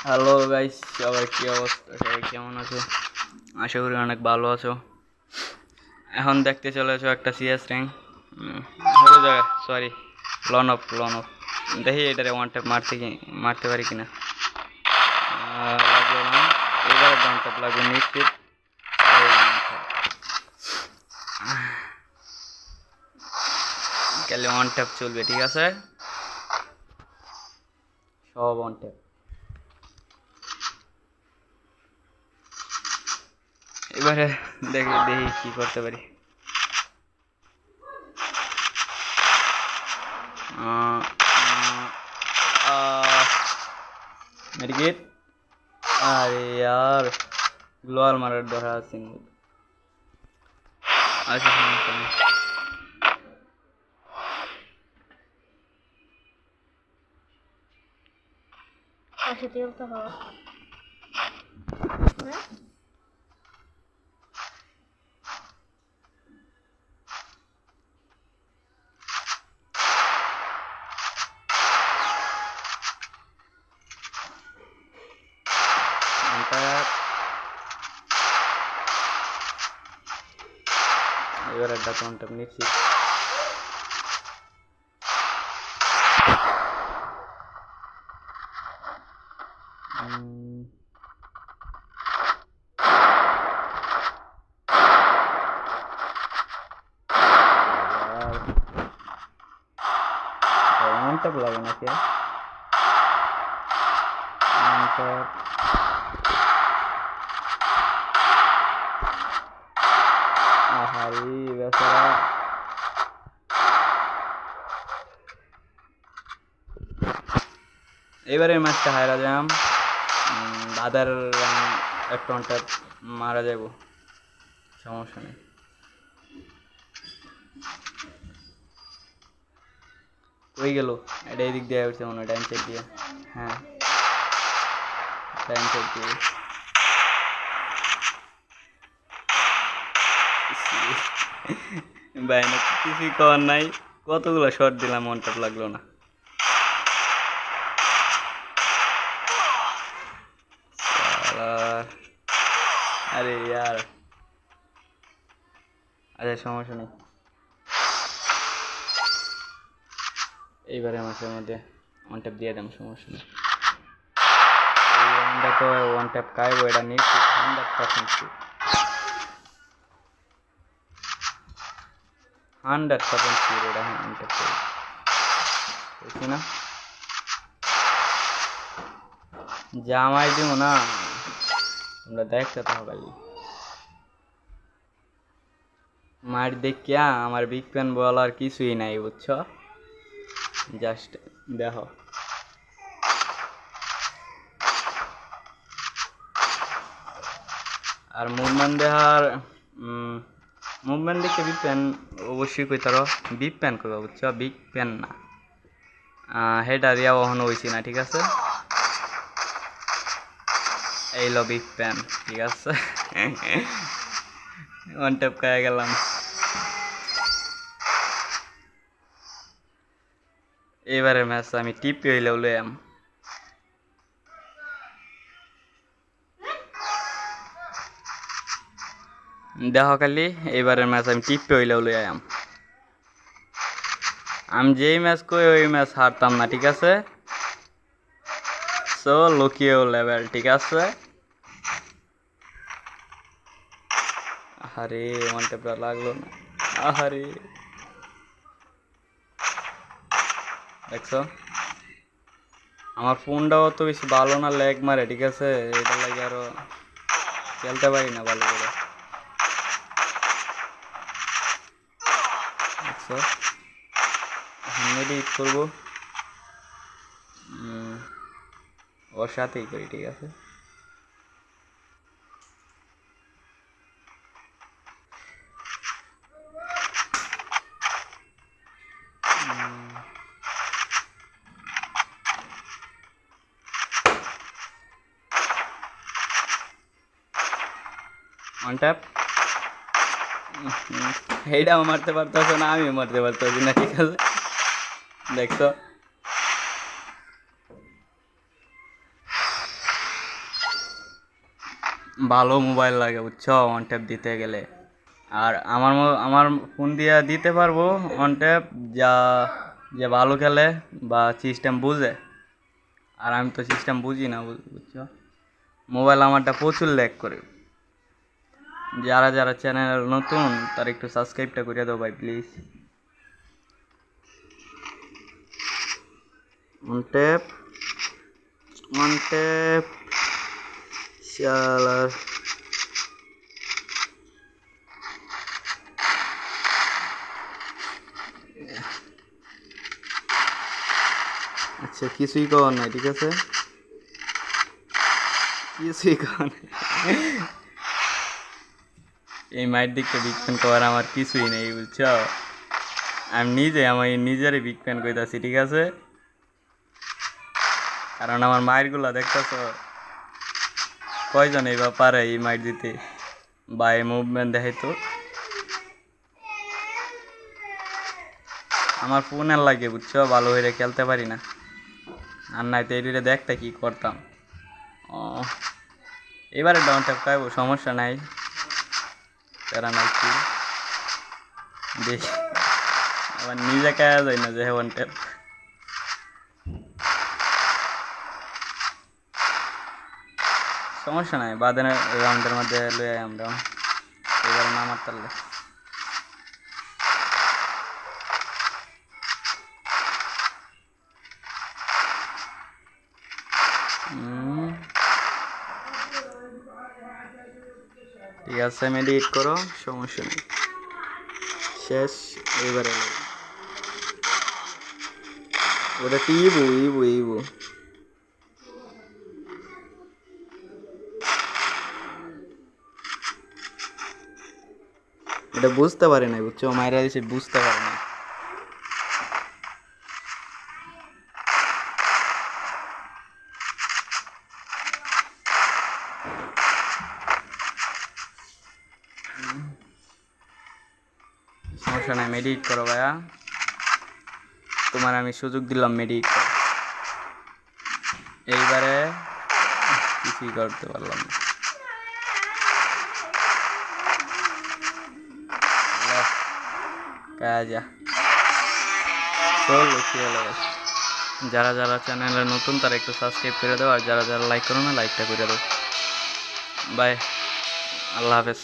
Hello guys, সবার কি অবস্থা? সবাই কেমন আছো? আশা করি অনেক ভালো আছো। এখন দেখতে চলেছো একটা সিএস র্যাঙ্ক হলো জায়গা, সরি, লন অফ দেখি এটারে ওয়ান ট্যাপ মারতে পারি কিনা। লাগলো না, এবারে ডাউন ট্যাপ লাগবে নিশ্চিত। কালে ওয়ান ট্যাপ চলবে, ঠিক আছে, সব ওয়ান ট্যাপ। এবারে দেখি দেখি কি করতে পারি। মেডিকেট, আরে यार গ্লোয়াল মারার ধরা আছে। আচ্ছা সমস্যা নেই। আচ্ছা তেল তো হওয়া এবার একটা কাউন্টার নিচ্ছি। মনটা লাগে নাকি আহারি বেচারা। এবারে ম্যাচটা হারা যাম, আদার একটা মারা যাব, সমস্যা নেই। ওই গেল, এটা এই দিক দিয়ে উঠছে মনে হয়, ডাইন সাইড দিয়ে। হ্যাঁ, ডাইন সাইড দিয়ে। ভাই না, কিছুই করার নাই, কতগুলো শট দিলাম, মনটা লাগলো না। আরে ইয়ার, আরে সমস্যা নেই। এইবারে মাসের মধ্যে ওয়ান ট্যাপ দিয়ে দেন, সমস্যা নেই। এই রাউন্ডে তো ওয়ান ট্যাপ খাইবো, এটা নিশ্চিত 100% শিওর, 100% শিওর এটা ওয়ান ট্যাপ খাইবো, বুঝছি না? জামাই দিব না, তোমরা দেখতে তো হবে। মার দেখিয়া আমার বিগ প্যান বলার কিছুই নাই, বুঝছো? জাস্ট দেখো, আর মুভমেন্ট দেখার, মুভমেন্ট দেখে বিগ প্যান অবশ্যই কইতারো, বিগ প্যান কইবা, বুঝছো? বিগ প্যান না, হেডা দিয়া ওহন হইছি না, ঠিক আছে? এইলো বিগ প্যান, ঠিক আছে। ওয়ান ট্যাপ খাইয়া গেলাম। এবারে ম্যাচ আমি টিপি হইলেও লইয়াম। দেখো খালি, এবারের ম্যাচ আমি টিপি হইলেও লইয়াম। আমি যেই ম্যাচ কই ওই ম্যাচ হারতাম না, ঠিক আছে? সো লুকিয়েও লেভেল, ঠিক আছে? আরে ওয়ান ট্যাপটা লাগলো না, আহারে। দেখছো, আমার ফোনটাও তো বেশি ভালো না, ল্যাগ মারে, ঠিক আছে? এটা লাগে আরো খেলতে পারি না ভালো করে, দেখছো? এডিট করবো, ওর সাথেই করি, ঠিক আছে? ওয়ান ট্যাপ, এইটাও মারতে পারতেছে না, আমিও মারতে পারতেছি না, ঠিক আছে? দেখছো, ভালো মোবাইল লাগে বুঝছো অন ট্যাপ দিতে গেলে। আর আমার ফোন দিয়ে দিতে পারবো অন ট্যাপ যা যে ভালো খেলে বা সিস্টেম বুঝে। আর আমি তো সিস্টেম বুঝি না বুঝছো। মোবাইল আমারটা প্রচুর ল্যাগ করে। যারা যারা চ্যানেল নতুন তারা একটু সাবস্ক্রাইবটা করে দাও ভাই প্লিজ। অন ট্যাপ শালার। আচ্ছা কিছুই করার নাই, ঠিক আছে, কিছুই করার নাই। এই মায়ের দিকটা বিগ ফ্যান করার আমার কিছুই নেই বুঝছো। আমি নিজে আমার নিজেরই বিগ ফ্যান কইতাছি, ঠিক আছে, কারণ আমার মায়ের গুলা দেখতেছ কয়জন এইবার পারে এই মাইট দিতে বা এই মুভমেন্ট দেখাইতো। আমার ফোনের লাগে বুঝছো, ভালো হয়ে খেলতে পারি না। আর নাই তো এটিতে দেখতে কি করতাম। ও এবারে ডাউন ট্যাপ খাইবো, সমস্যা নাই, প্যারা নাই কি দেখি। আবার নিজে খাওয়া যায় না যে ওয়ান ট্যাপ। সমস্যা নাই, বাদে রাউন্ডের মধ্যে লয়ে আমরা এবারে নামার তারলে। ঠিক আছে মেডিটেট করো, সমস্যা নেই, শেষ। এবারে ওটা টিবু ইবু ইবু এটা বুঝতে পারে না বুঝছো, মায়েরা এসে বুঝতে পারে না। সমস্যা নাই, মেডিটেট করো ভাইয়া, তোমার আমি সুযোগ দিলাম মেডিটেট করো। এইবারে কিছুই করতে পারলাম না। কাজা চল যারা যারা চ্যানেলে নতুন তারা একটু সাবস্ক্রাইব করে দাও, আর যারা যারা লাইক করো না লাইকটা করে দাও। বাই, আল্লাহ হাফেজ।